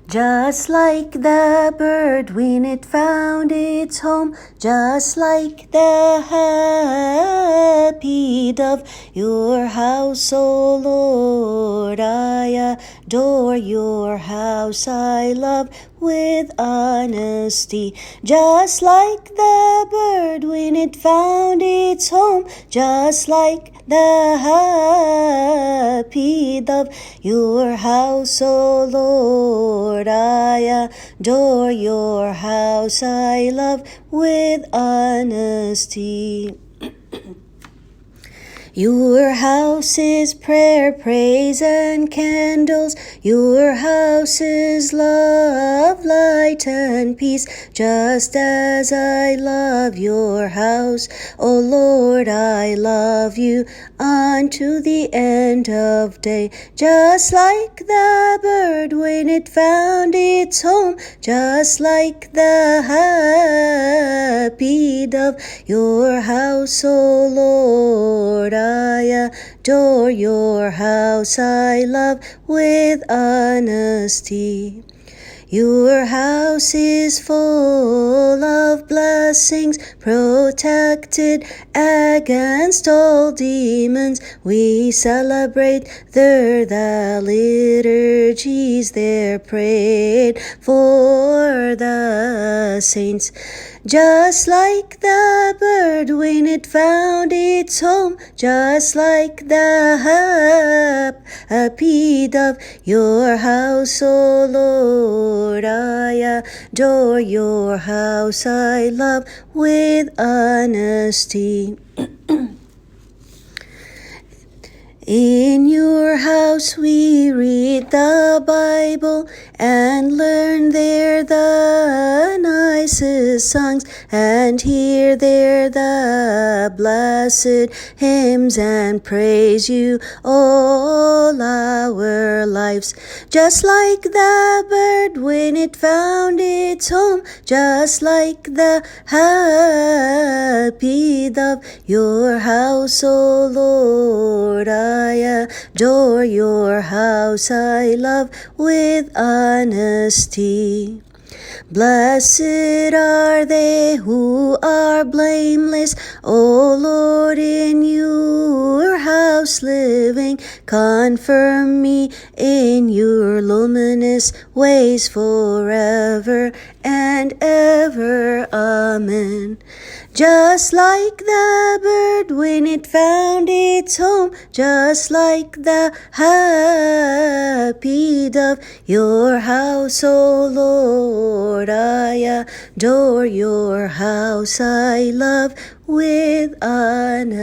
Just like the bird when it found its home, just like the happy dove, your house, O Lord, I adore. Your house I love with honesty. Just like the bird when it found its home, just like the happy dove, your house, O Lord, I adore. Your house I love with honesty. Your house is prayer, praise, and candles. Your house is love, light, and peace. Just as I love your house, O Lord, I love you unto the end of day. Just like the bird when it found its home, just like the happy dove, your house, O Lord, I adore. Your house I love with honesty. Your house is full of blessings, protected against all demons. We celebrate there the liturgies there prayed for the saints. Just like the bird when it found its home, just like the happy dove, your house, O Lord, I adore. Your house I love with honesty. In your house we read the Bible and learn there the nicest songs, and hear there the blessed hymns, and praise you all our lives. Just like the bird when it found its home, just like the happy dove, your house, O Lord, I adore. Your house I love with honesty. Blessed are they who are blameless, O Lord, in your house living. Confirm me in your luminous ways forever and ever. Amen. Just like the bird when it found its home, just like the happy dove, your house, O Lord, I adore. Your house I love with honesty.